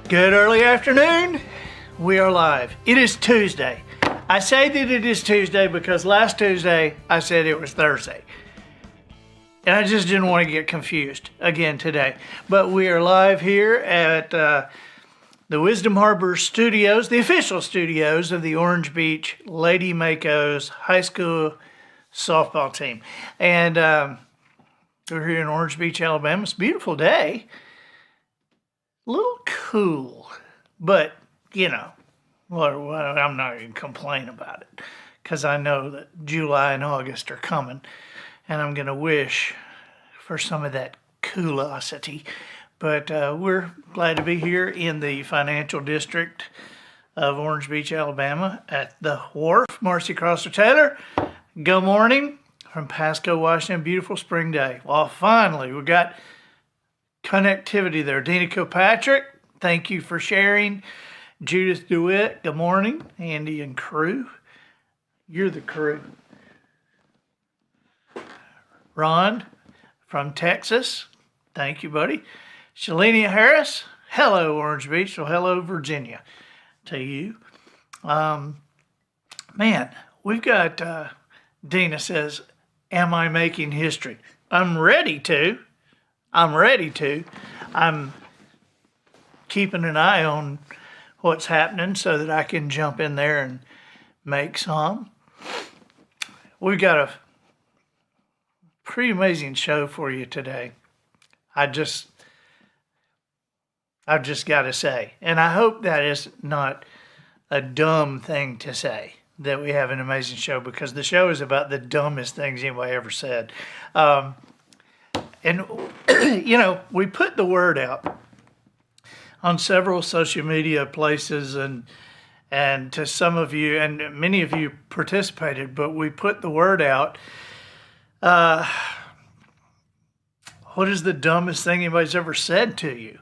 Good early afternoon. We are live. It is Tuesday. I say that it is Tuesday because last Tuesday I said it was Thursday. And I just didn't want to get confused again today. But we are live here at the Wisdom Harbor Studios, the official studios of the Orange Beach Lady Mako's high school softball team. And we're here in Orange Beach, Alabama. It's a beautiful day. A little cool, but, you know, well, I'm not going to complain about it because I know that July and August are coming, and I'm going to wish for some of that coolosity. But we're glad to be here in the financial district of Orange Beach, Alabama at the Wharf. Marcy Crosser-Taylor, good morning from Pasco, Washington. Beautiful spring day. Well, finally, we got connectivity there. Dina Kilpatrick, thank you for sharing. Judith DeWitt, good morning. Andy and crew. You're the crew. Ron from Texas, thank you, buddy. Shalenia Harris, hello, Orange Beach. Well, hello, Virginia, to you. Man, we've got, Dina says, am I making history? I'm ready to. I'm keeping an eye on what's happening so that I can jump in there and make some. We've got a pretty amazing show for you today. I've just got to say, and I hope that is not a dumb thing to say, that we have an amazing show, because the show is about the dumbest things anybody ever said. And, you know, we put the word out on several social media places, and to some of you, and many of you participated, but we put the word out. What is the dumbest thing anybody's ever said to you?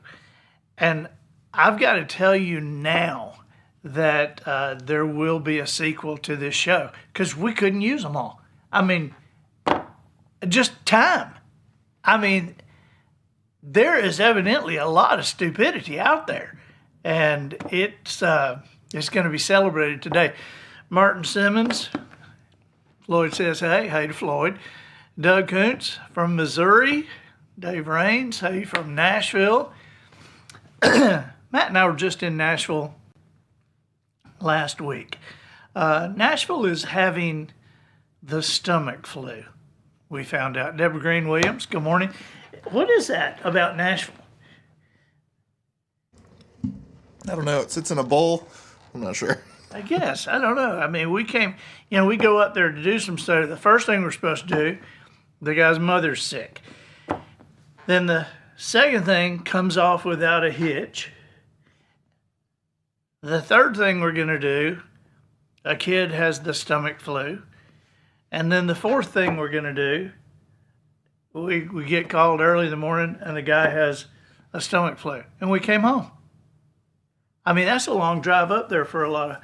And I've got to tell you now that there will be a sequel to this show, because we couldn't use them all. I mean, just time. I mean, there is evidently a lot of stupidity out there, and it's going to be celebrated today. Martin Simmons, Floyd says hey to Floyd. Doug Kuntz from Missouri. Dave Raines, hey from Nashville. Matt and I were just in Nashville last week. Nashville is having the stomach flu. We found out. Deborah Green Williams, good morning. What is that about Nashville? I don't know. It sits in a bowl. I'm not sure. I guess. I don't know. I mean, we came, we go up there to do some stuff. The first thing we're supposed to do, the guy's mother's sick. Then the second thing comes off without a hitch. The third thing we're going to do, a kid has the stomach flu. And then the fourth thing we're going to do, we get called early in the morning and the guy has a stomach flu. And we came home. I mean, that's a long drive up there for a lot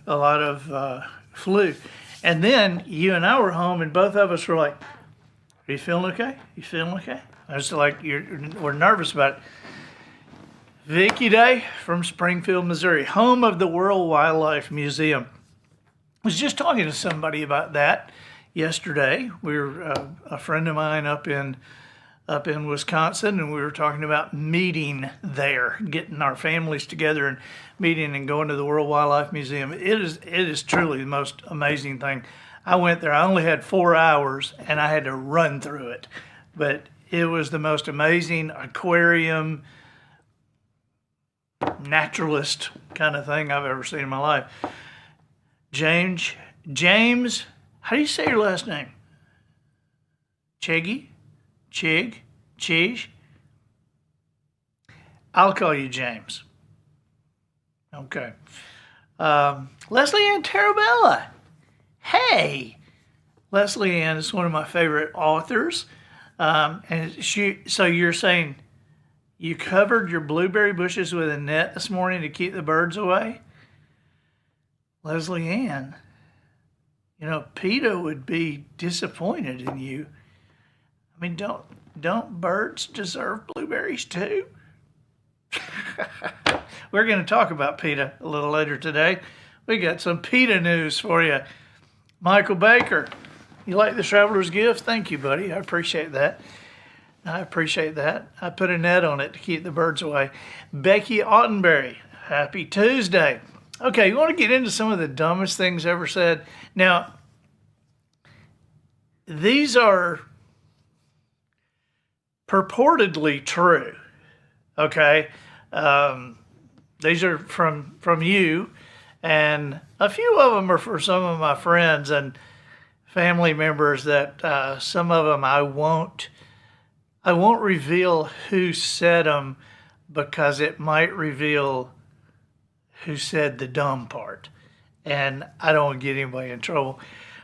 of flu. And then you and I were home, and both of us were like, are you feeling okay? You feeling okay? I was like, we're nervous about it. Vicky Day from Springfield, Missouri, home of the World Wildlife Museum. I was just talking to somebody about that yesterday. We were a friend of mine up in Wisconsin, and we were talking about meeting there, getting our families together and meeting and going to the World Wildlife Museum. It is truly the most amazing thing. I went there. I only had 4 hours, and I had to run through it, but it was the most amazing aquarium, naturalist kind of thing I've ever seen in my life. James, how do you say your last name? Chig? I'll call you James. Okay. Leslie Ann Tarabella. Hey! Leslie Ann is one of my favorite authors. So you're saying you covered your blueberry bushes with a net this morning to keep the birds away? Leslie Ann, PETA would be disappointed in you. I mean, don't birds deserve blueberries too? We're going to talk about PETA a little later today. We got some PETA news for you. Michael Baker, you like the Traveler's Gift? Thank you, buddy. I appreciate that. I put a net on it to keep the birds away. Becky Ottenberry, happy Tuesday. Okay, you want to get into some of the dumbest things ever said? Now, these are purportedly true, okay? These are from you, and a few of them are for some of my friends and family members that some of them I won't reveal who said them because it might reveal who said the dumb part, and I don't want to get anybody in trouble.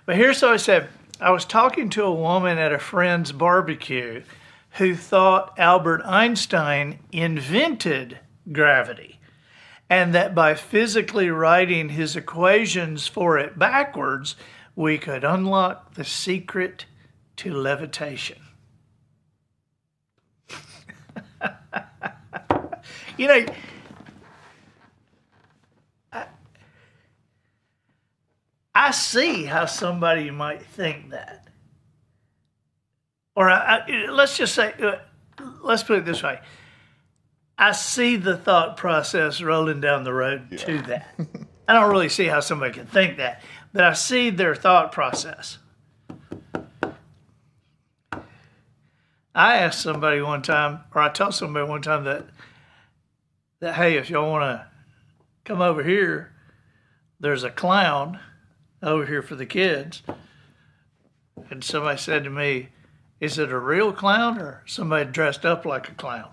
But here's what I said. I was talking to a woman at a friend's barbecue who thought Albert Einstein invented gravity, and that by physically writing his equations for it backwards, we could unlock the secret to levitation. You know, I see how somebody might think that. Or let's just say, let's put it this way. I see the thought process rolling down the road to that. I don't really see how somebody can think that, but I see their thought process. I asked somebody one time, or I told somebody one time that hey, if y'all want to come over here, there's a clown over here for the kids. And somebody said to me, is it a real clown or somebody dressed up like a clown?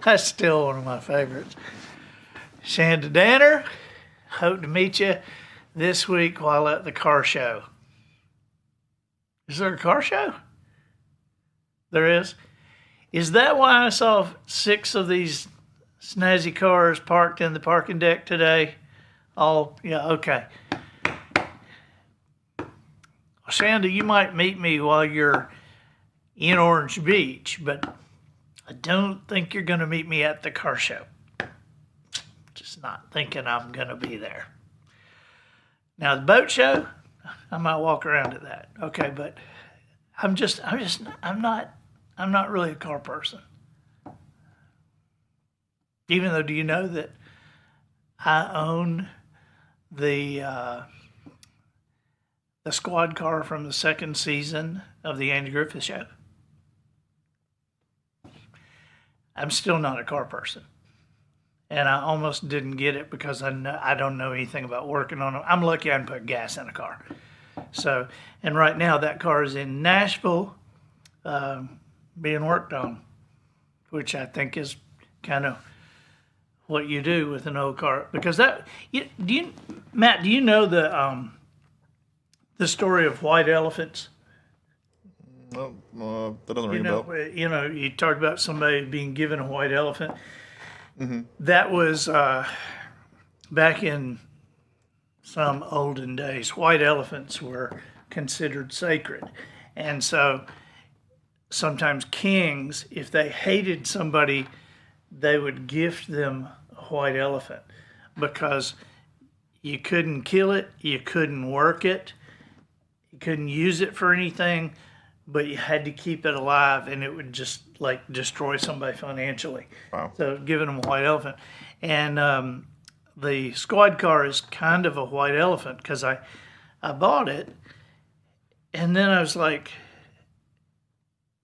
That's still one of my favorites. Shanda Danner, hope to meet you this week while at the car show. Is there a car show? There is? Is that why I saw 6 of these snazzy cars parked in the parking deck today? Oh, yeah, okay. Shanda, you might meet me while you're in Orange Beach, but I don't think you're going to meet me at the car show. Just not thinking I'm going to be there. Now, the boat show, I might walk around at that. Okay, but I'm not really a car person. Even though, do you know that I own the squad car from the second season of the Andy Griffith Show? I'm still not a car person. And I almost didn't get it because I don't know anything about working on them. I'm lucky I can put gas in a car. So, and right now that car is in Nashville being worked on, which I think is kind of what you do with an old car. Because Matt, do you know the story of white elephants? No, that doesn't ring a bell. You know, you talked about somebody being given a white elephant. Mm-hmm. That was back in some olden days. White elephants were considered sacred. And so sometimes kings, if they hated somebody, they would gift them a white elephant because you couldn't kill it, you couldn't work it, you couldn't use it for anything, but you had to keep it alive, and it would just like destroy somebody financially. Wow. So giving them a white elephant. And the squad car is kind of a white elephant because I bought it, and then I was like,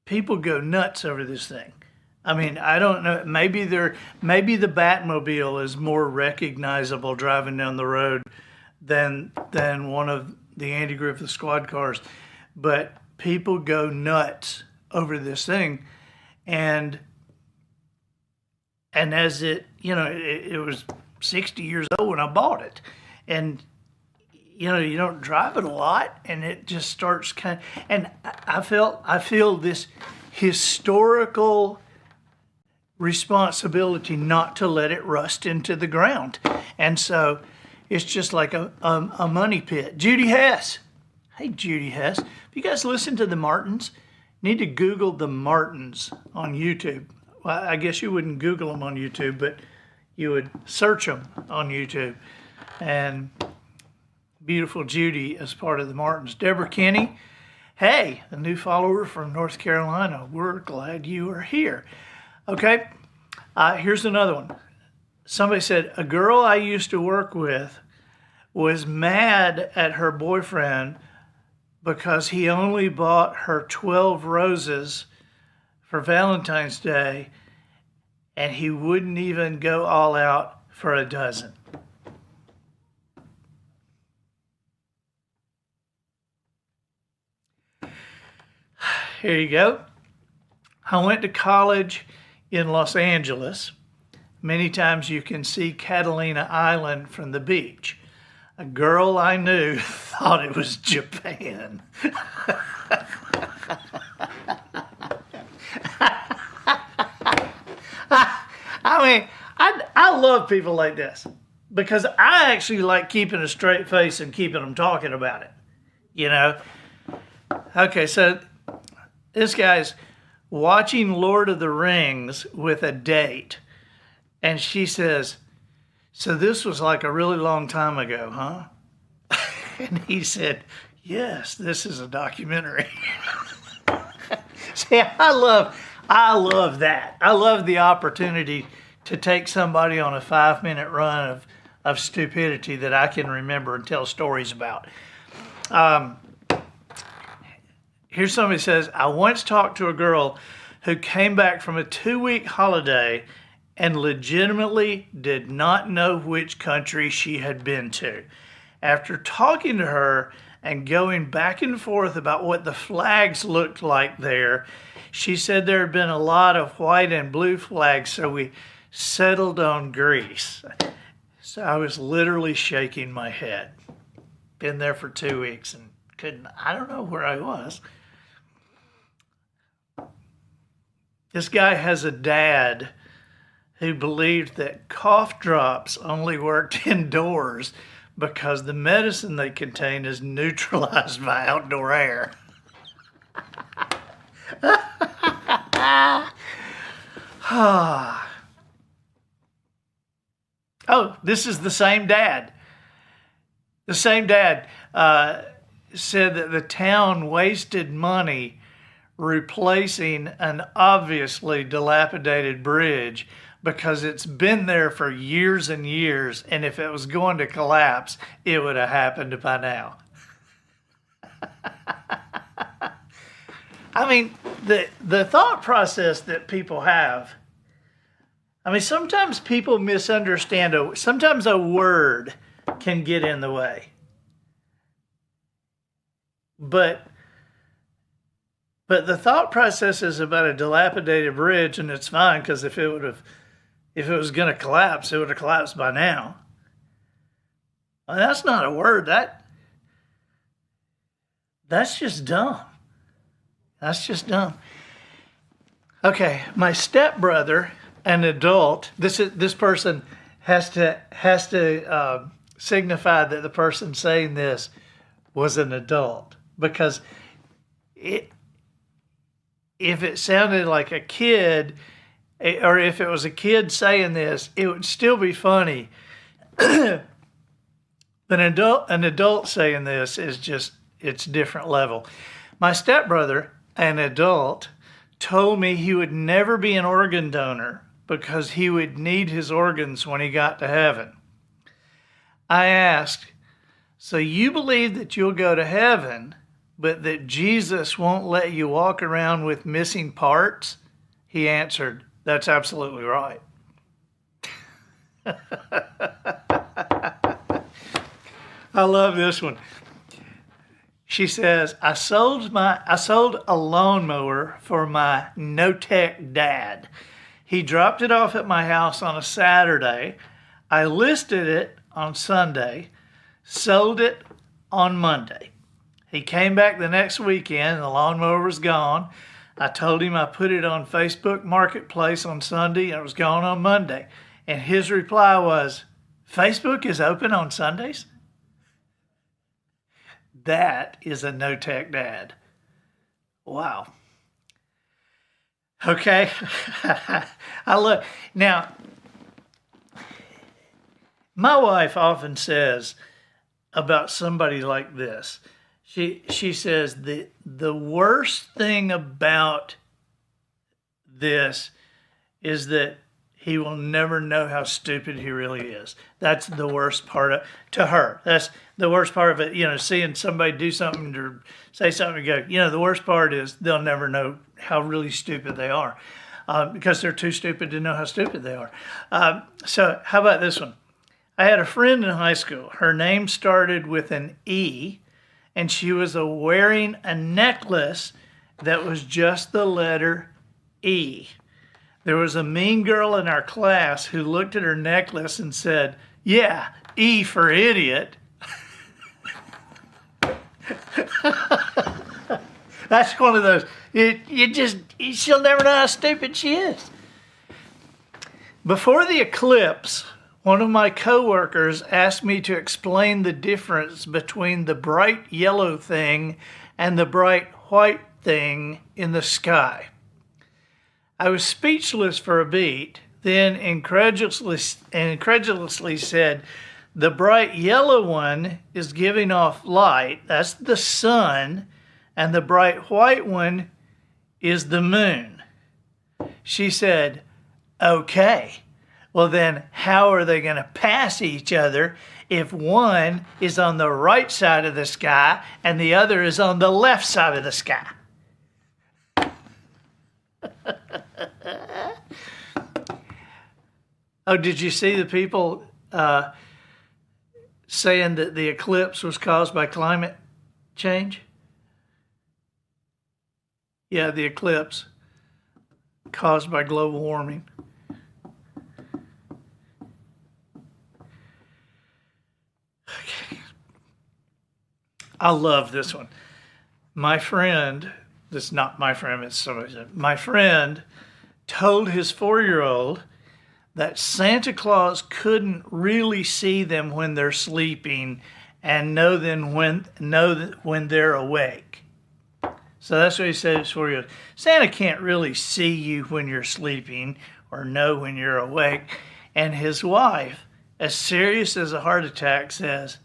people go nuts over this thing. I mean, I don't know. Maybe the Batmobile is more recognizable driving down the road than one of the Andy Griffith squad cars, but people go nuts over this thing, and as it was 60 years old when I bought it, and you don't drive it a lot, and it just starts and I feel this historical responsibility not to let it rust into the ground, and so it's just like a money pit. Judy Hess. Hey, Judy Hess. If you guys listen to the Martins, need to Google the Martins on YouTube. Well, I guess you wouldn't Google them on YouTube, but you would search them on YouTube. And beautiful Judy as part of the Martins. Deborah Kinney, hey, a new follower from North Carolina. We're glad you are here. Okay, here's another one. Somebody said, a girl I used to work with was mad at her boyfriend because he only bought her 12 roses for Valentine's Day and he wouldn't even go all out for a dozen. Here you go. I went to college in Los Angeles. Many times you can see Catalina Island from the beach. A girl I knew thought it was Japan. I mean, I love people like this because I actually like keeping a straight face and keeping them talking about it, you know? Okay, so this guy's watching Lord of the Rings with a date, and she says, so this was like a really long time ago, huh? And he said, yes, this is a documentary. See, I love that. I love the opportunity to take somebody on a 5-minute run of stupidity that I can remember and tell stories about. Here's somebody says, I once talked to a girl who came back from a 2-week holiday and legitimately did not know which country she had been to. After talking to her and going back and forth about what the flags looked like there, she said there had been a lot of white and blue flags, so we settled on Greece. So I was literally shaking my head. Been there for 2 weeks and I don't know where I was. This guy has a dad who believed that cough drops only worked indoors because the medicine they contain is neutralized by outdoor air. Oh, this is the same dad. The same dad said that the town wasted money replacing an obviously dilapidated bridge because it's been there for years and years, and if it was going to collapse, it would have happened by now. I mean, the thought process that people have, I mean, sometimes people misunderstand, sometimes a word can get in the way. But the thought process is about a dilapidated bridge, and it's fine because if it was going to collapse, it would have collapsed by now. Well, that's not a word. That's just dumb. That's just dumb. Okay, my stepbrother, an adult. This person has to signify that the person saying this was an adult, because if it sounded like a kid, or if it was a kid saying this, it would still be funny. But an adult saying this is just, it's a different level. My stepbrother, an adult, told me he would never be an organ donor because he would need his organs when he got to heaven. I asked, so you believe that you'll go to heaven, but that Jesus won't let you walk around with missing parts? He answered, that's absolutely right. I love this one. She says, I sold a lawnmower for my no-tech dad. He dropped it off at my house on a Saturday. I listed it on Sunday, sold it on Monday. He came back the next weekend and the lawnmower was gone. I told him I put it on Facebook Marketplace on Sunday and it was gone on Monday. And his reply was, Facebook is open on Sundays? That is a no-tech dad. Wow. Okay. I look now. My wife often says about somebody like this. She says the worst thing about this is that he will never know how stupid he really is. That's the worst part to her. That's the worst part of it. You know, seeing somebody do something or say something and go, you know, the worst part is they'll never know how really stupid they are because they're too stupid to know how stupid they are. So how about this one? I had a friend in high school. Her name started with an E, and she was wearing a necklace that was just the letter E. There was a mean girl in our class who looked at her necklace and said, "Yeah, E for idiot." That's one of those, she'll never know how stupid she is. Before the eclipse, one of my coworkers asked me to explain the difference between the bright yellow thing and the bright white thing in the sky. I was speechless for a beat, then incredulously said, "The bright yellow one is giving off light, that's the sun, and the bright white one is the moon." She said, "Okay. Well then, how are they going to pass each other if one is on the right side of the sky and the other is on the left side of the sky?" Oh, did you see the people saying that the eclipse was caused by climate change? Yeah, the eclipse caused by global warming. Okay. I love this one. My friend, this is not my friend, it's somebody's. My friend told his 4-year-old that Santa Claus couldn't really see them when they're sleeping and know when they're awake. So that's what he said to his 4-year-old. Santa can't really see you when you're sleeping or know when you're awake. And his wife, as serious as a heart attack, says,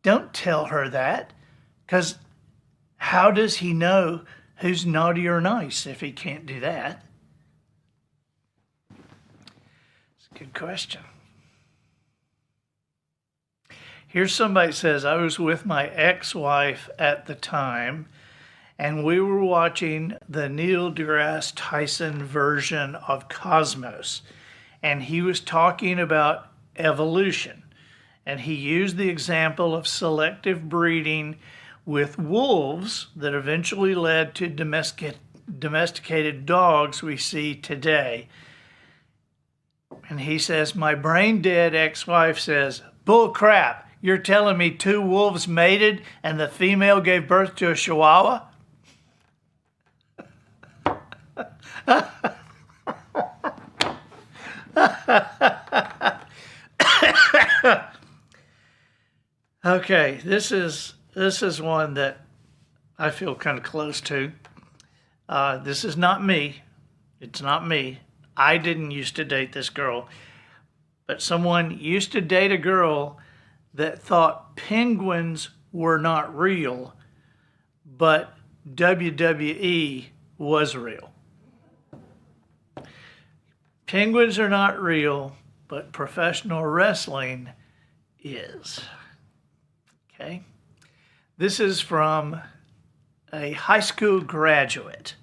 "Don't tell her that, because how does he know who's naughty or nice if he can't do that?" It's a good question. Here's somebody that says, "I was with my ex-wife at the time, and we were watching the Neil deGrasse Tyson version of Cosmos, and he was talking about evolution, and he used the example of selective breeding with wolves that eventually led to domesticated dogs we see today. And he says, my brain dead ex-wife says, 'Bull crap, you're telling me 2 wolves mated and the female gave birth to a chihuahua?'" Okay, this is one that I feel kind of close to. This is not me. It's not me. I didn't used to date this girl, but someone used to date a girl that thought penguins were not real, but WWE was real. Penguins are not real, but professional wrestling is. Okay. This is from a high school graduate.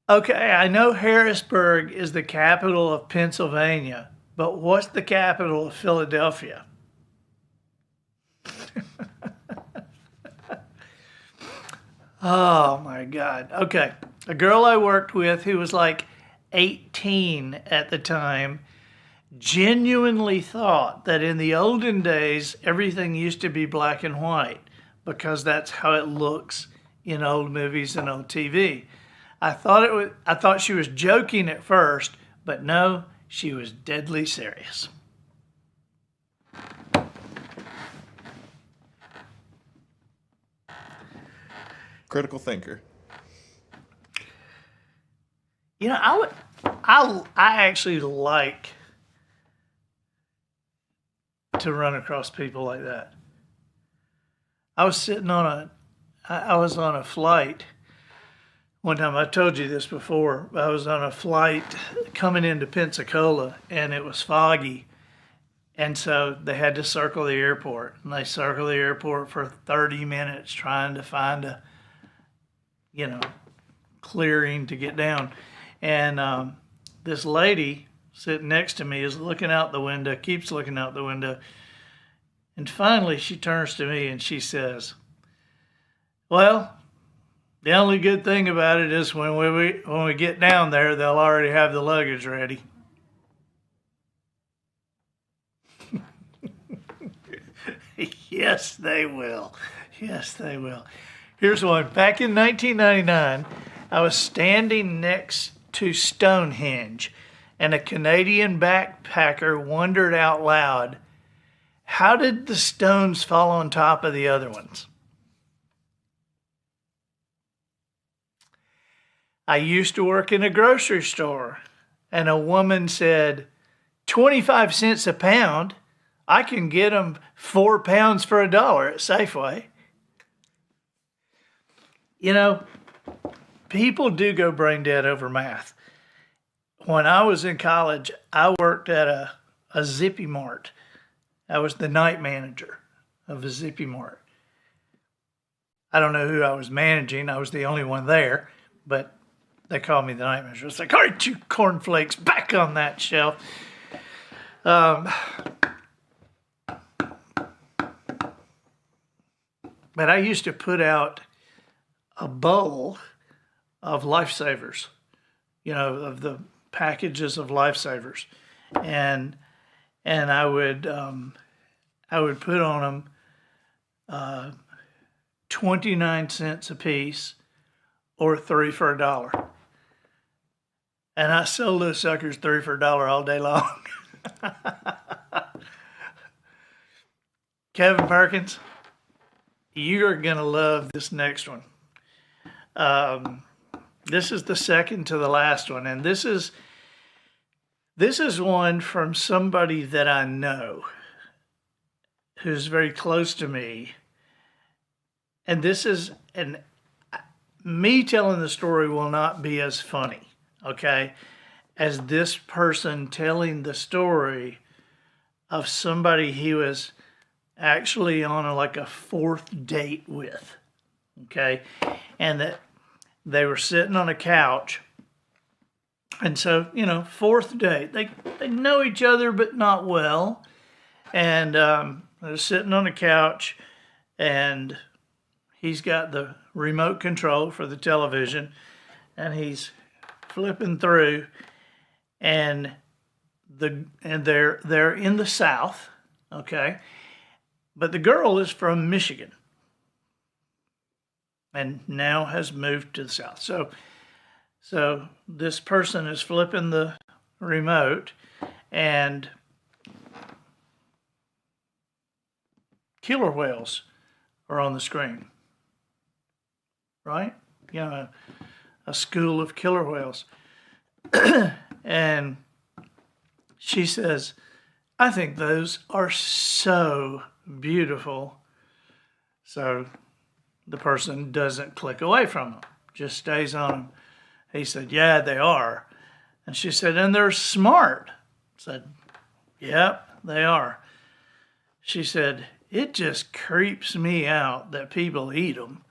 Okay, I know Harrisburg is the capital of Pennsylvania, but what's the capital of Philadelphia? Oh my God. Okay. A girl I worked with who was like 18 at the time genuinely thought that in the olden days everything used to be black and white because that's how it looks in old movies and old TV. I thought she was joking at first, but no, she was deadly serious. Critical thinker. You know, I actually like to run across people like that. I was on a flight one time. I told you this before. I was on a flight coming into Pensacola, and it was foggy. And so they had to circle the airport. And they circled the airport for 30 minutes trying to find a, clearing to get down. And this lady sitting next to me is looking out the window, keeps looking out the window. And finally she turns to me and she says, well, the only good thing about it is when we get down there, they'll already have the luggage ready. Yes, they will. Yes, they will. Here's one. Back in 1999, I was standing next to Stonehenge, and a Canadian backpacker wondered out loud, how did the stones fall on top of the other ones? I used to work in a grocery store, and a woman said, 25 cents a pound. I can get them 4 pounds for $1 at Safeway. You know, people do go brain dead over math. When I was in college, I worked at a Zippy Mart. I was the night manager of a Zippy Mart. I don't know who I was managing. I was the only one there, but they called me the night manager. It's like, all right, you cornflakes, back on that shelf. But I used to put out a bowl of Lifesavers, of the packages of Lifesavers, and I would put on them 29 cents a piece or 3 for $1, and I sold those suckers 3 for $1 all day long. Kevin Perkins, you are going to love this next one. This is the second to the last one, and this is one from somebody that I know who's very close to me. And me telling the story will not be as funny, okay, as this person telling the story of somebody he was actually on a fourth date with, okay, and that they were sitting on a couch, and so fourth date, they know each other but not well, and they're sitting on a couch, and he's got the remote control for the television, and he's flipping through, and they're in the South, okay. But the girl is from Michigan and now has moved to the South. So this person is flipping the remote and killer whales are on the screen, right? A school of killer whales. And she says, I think those are so beautiful. So the person doesn't click away from them, just stays on them. He said, yeah, they are. And she said, and they're smart. I said, yep, they are. She said, it just creeps me out that people eat them.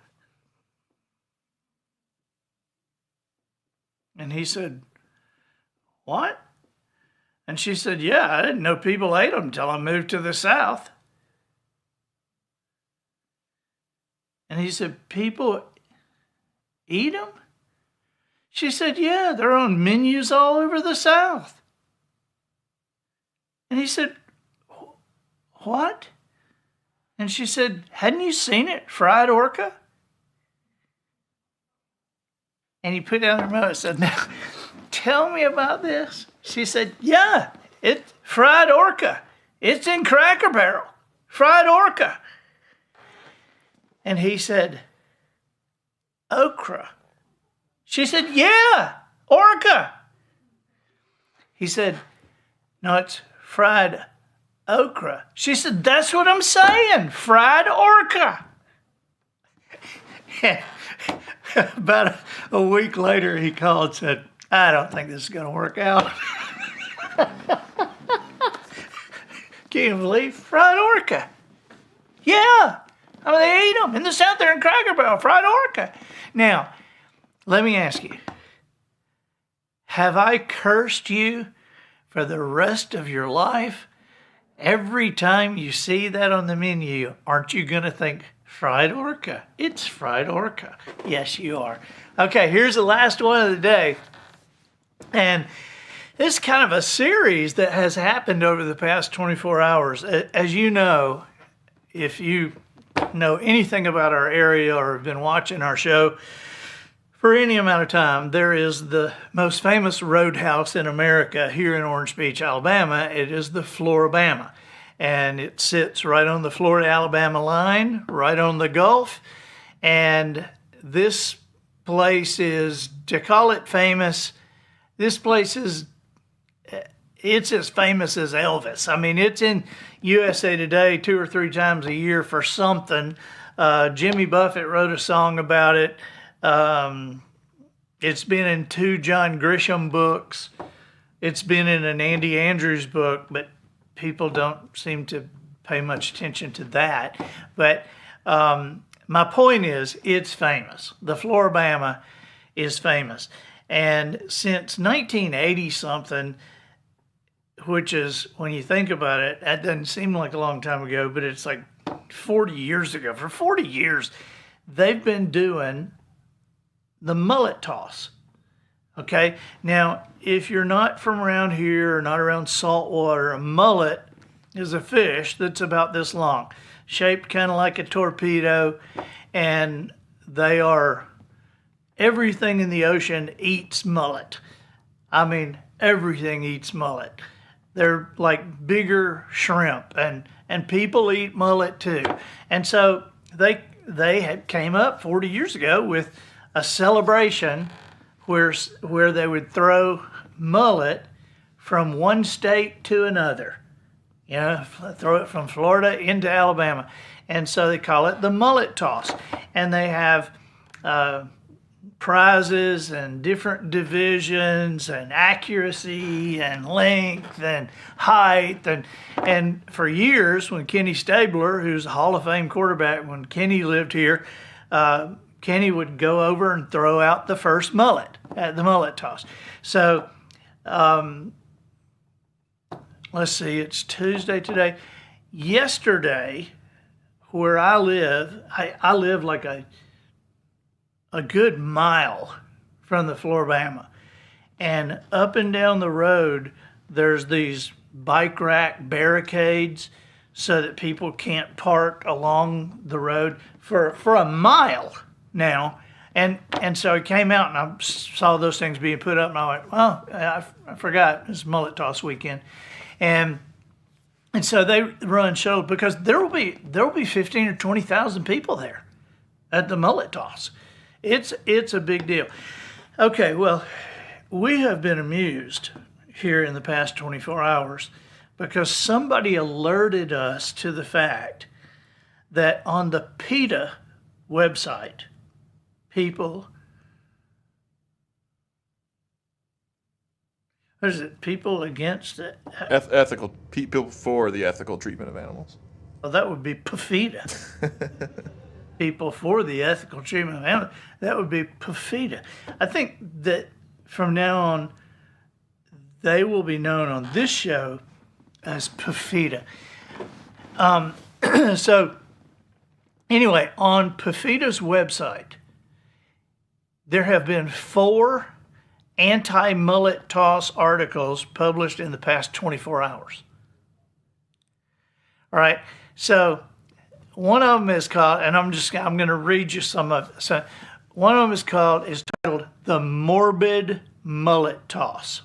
And he said, what? And she said, yeah, I didn't know people ate them until I moved to the South. And he said, people eat them? She said, yeah, they're on menus all over the South. And he said, what? And she said, hadn't you seen it, fried orca? And he put down the remote and said, now, tell me about this. She said, yeah, it's fried orca. It's in Cracker Barrel, fried orca. And he said, okra. She said, yeah, orca. He said, no, it's fried okra. She said, that's what I'm saying, fried orca. About a week later, he called and said, I don't think this is going to work out. Can you believe fried orca? Yeah. I mean, they eat them in the South there in Cracker Barrel, fried orca. Now, let me ask you, have I cursed you for the rest of your life? Every time you see that on the menu, aren't you going to think, fried orca? It's fried orca. Yes, you are. Okay, here's the last one of the day. And this is kind of a series that has happened over the past 24 hours. As you know, if you know anything about our area or have been watching our show for any amount of time, there is the most famous roadhouse in America here in Orange Beach, Alabama. It is the Floribama. And it sits right on the Florida-Alabama line, right on the Gulf. And this place is, to call it famous, this place is, it's as famous as Elvis. I mean, it's in USA Today 2 or 3 times a year for something. Jimmy Buffett wrote a song about it. It's been in 2 John Grisham books. It's been in an Andy Andrews book, but people don't seem to pay much attention to that. But my point is, it's famous. The Floribama is famous. And since 1980-something, which is, when you think about it, that doesn't seem like a long time ago, but it's like 40 years ago. For 40 years, they've been doing the mullet toss. Okay? Now, if you're not from around here or not around salt water, a mullet is a fish that's about this long, shaped kind of like a torpedo, and they are, everything in the ocean eats mullet. I mean, everything eats mullet. They're like bigger shrimp, and people eat mullet too. And so they had came up 40 years ago with a celebration where they would throw mullet from one state to another. You know, throw it from Florida into Alabama. And so they call it the mullet toss. And they have prizes and different divisions and accuracy and length and height. And for years, when Kenny Stabler, who's a Hall of Fame quarterback, when Kenny lived here, Kenny would go over and throw out the first mullet at the mullet toss. So, let's see, it's Tuesday today. Yesterday, where I live, I live like a good mile from the Floribama. And up and down the road, there's these bike rack barricades so that people can't park along the road for a mile now. And so I came out and I saw those things being put up, and I went, well, I forgot, it's mullet toss weekend. And so they run shuttle, because there will be 15 or 20,000 people there at the mullet toss. It's a big deal. Okay, well, we have been amused here in the past 24 hours because somebody alerted us to the fact that on the PETA website, people against it? Ethical people for the ethical treatment of animals. Well, that would be PFETA. People for the ethical treatment of animals. That would be PFETA. I think that from now on, they will be known on this show as PFETA. So, anyway, on PFETA's website, there have been 4 anti-mullet toss articles published in the past 24 hours. All right, so one of them is called, and I'm going to read you some of it. So one of them is titled "The Morbid Mullet Toss."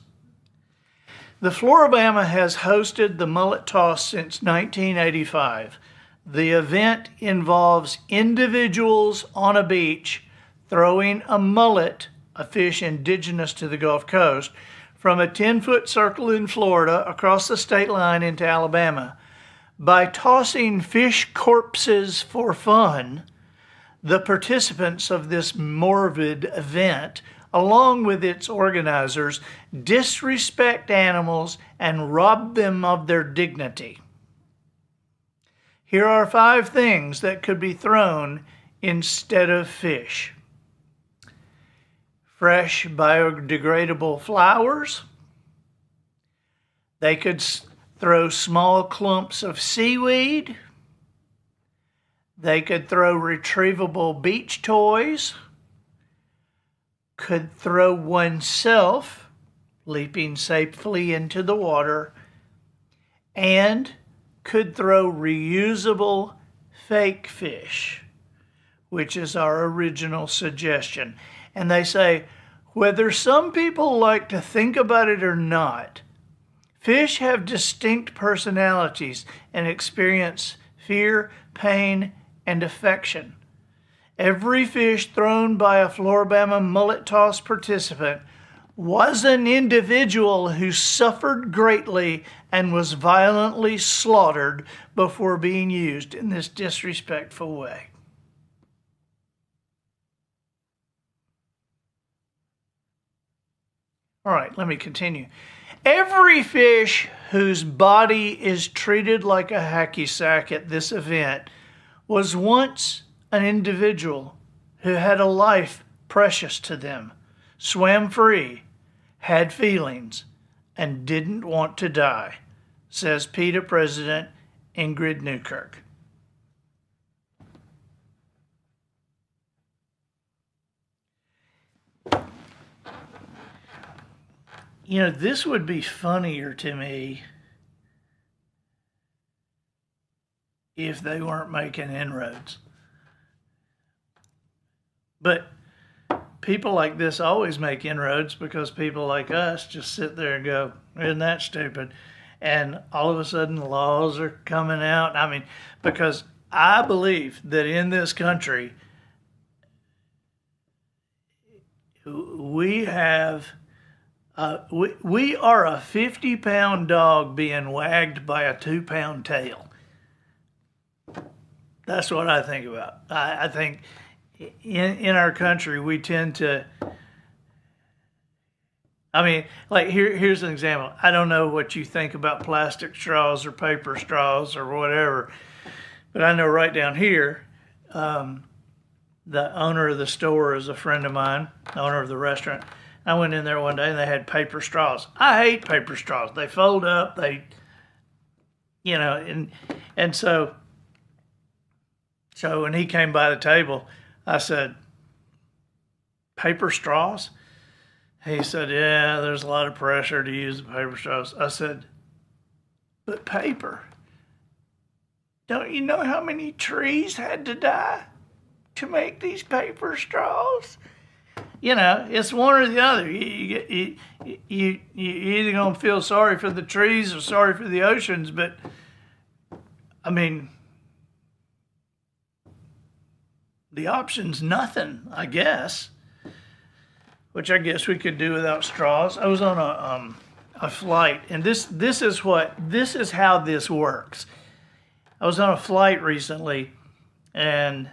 The Floribama has hosted the mullet toss since 1985. The event involves individuals on a beach throwing a mullet a fish indigenous to the Gulf Coast, from a 10-foot circle in Florida across the state line into Alabama. By tossing fish corpses for fun, the participants of this morbid event, along with its organizers, disrespect animals and rob them of their dignity. Here are 5 things that could be thrown instead of fish. Fresh biodegradable flowers. They could throw small clumps of seaweed. They could throw retrievable beach toys. Could throw oneself, leaping safely into the water, and could throw reusable fake fish, which is our original suggestion. And they say, whether some people like to think about it or not, fish have distinct personalities and experience fear, pain, and affection. Every fish thrown by a Floribama mullet toss participant was an individual who suffered greatly and was violently slaughtered before being used in this disrespectful way. All right, let me continue. Every fish whose body is treated like a hacky sack at this event was once an individual who had a life precious to them, swam free, had feelings, and didn't want to die, says PETA President Ingrid Newkirk. You know, this would be funnier to me if they weren't making inroads. But people like this always make inroads because people like us just sit there and go, isn't that stupid? And all of a sudden laws are coming out. I mean, because I believe that in this country, we have... we are a 50-pound dog being wagged by a 2-pound tail. That's what I think about. I think in our country, we tend to, I mean, like here's an example. I don't know what you think about plastic straws or paper straws or whatever, but I know right down here, the owner of the store is a friend of mine, the owner of the restaurant. I went in there one day and they had paper straws. I hate paper straws. They fold up, and so when he came by the table, I said, paper straws? He said, yeah, there's a lot of pressure to use the paper straws. I said, but paper? Don't you know how many trees had to die to make these paper straws? You know, it's one or the other. You're either going to feel sorry for the trees or sorry for the oceans, but, I mean, the option's nothing, I guess, which I guess we could do without straws. I was on a flight, and this is how this works. I was on a flight recently, and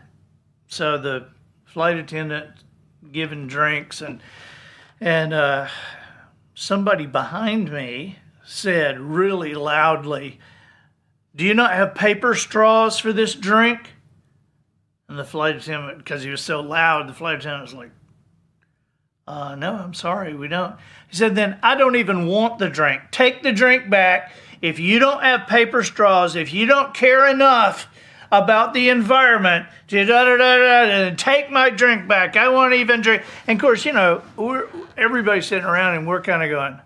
so the flight attendant giving drinks, and somebody behind me said really loudly, "Do you not have paper straws for this drink?" And the flight attendant, because he was so loud, the flight attendant was like, "No, I'm sorry, we don't." He said, "Then I don't even want the drink. Take the drink back. If you don't have paper straws, if you don't care enough about the environment, and take my drink back. I won't even drink." And of course, you know, everybody's sitting around and we're kind of going,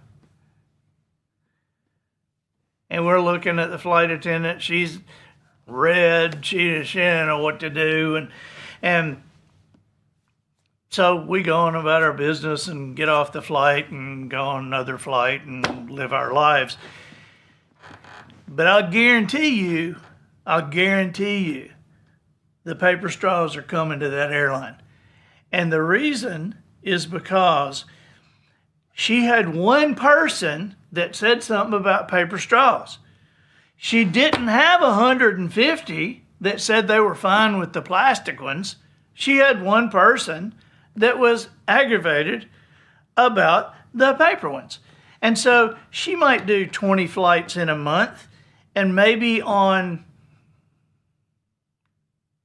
and we're looking at the flight attendant. She's red. She didn't know what to do, and so we go on about our business and get off the flight and go on another flight and live our lives. But I'll guarantee you, the paper straws are coming to that airline. And the reason is because she had one person that said something about paper straws. She didn't have 150 that said they were fine with the plastic ones. She had one person that was aggravated about the paper ones. And so she might do 20 flights in a month, and maybe on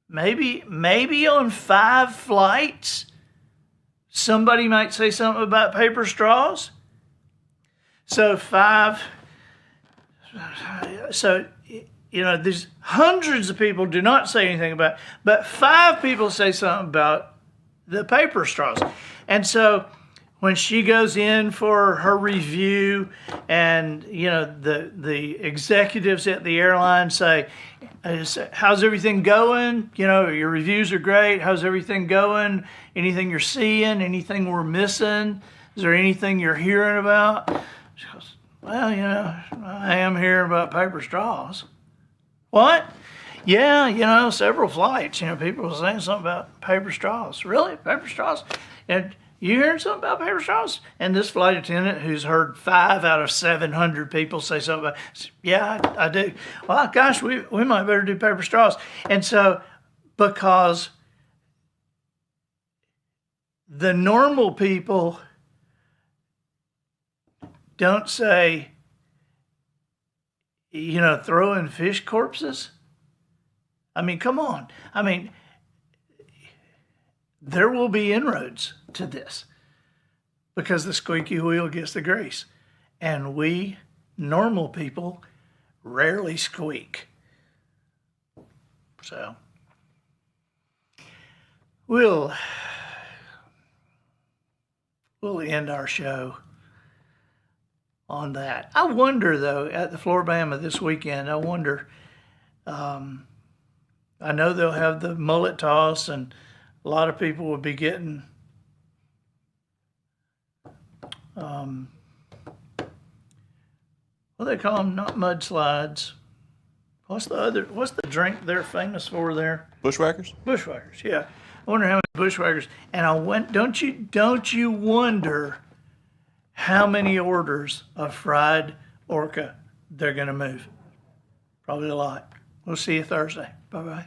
5 flights, somebody might say something about paper straws. So there's hundreds of people do not say anything about, but 5 people say something about the paper straws. And so when she goes in for her review, and the executives at the airline say, how's everything going? Your reviews are great. How's everything going? Anything you're seeing? Anything we're missing? Is there anything you're hearing about? She goes, well, I am hearing about paper straws. What? Yeah, several flights, people were saying something about paper straws. Really? Paper straws? And you hearing something about paper straws? And this flight attendant, who's heard 5 out of 700 people say something about, yeah, I do. Well, gosh, we might better do paper straws. And so, because the normal people don't say, throw in fish corpses. I mean, come on. I mean, there will be inroads to this because the squeaky wheel gets the grease. And we, normal people, rarely squeak. So, we'll end our show on that. I wonder, though, at the Floribama this weekend, I know they'll have the mullet toss, and a lot of people will be getting what do they call them? Not mudslides. What's the drink they're famous for there? Bushwhackers? Bushwhackers, yeah. I wonder how many bushwhackers. And don't you wonder how many orders of fried orca they're going to move? Probably a lot. We'll see you Thursday. Bye-bye.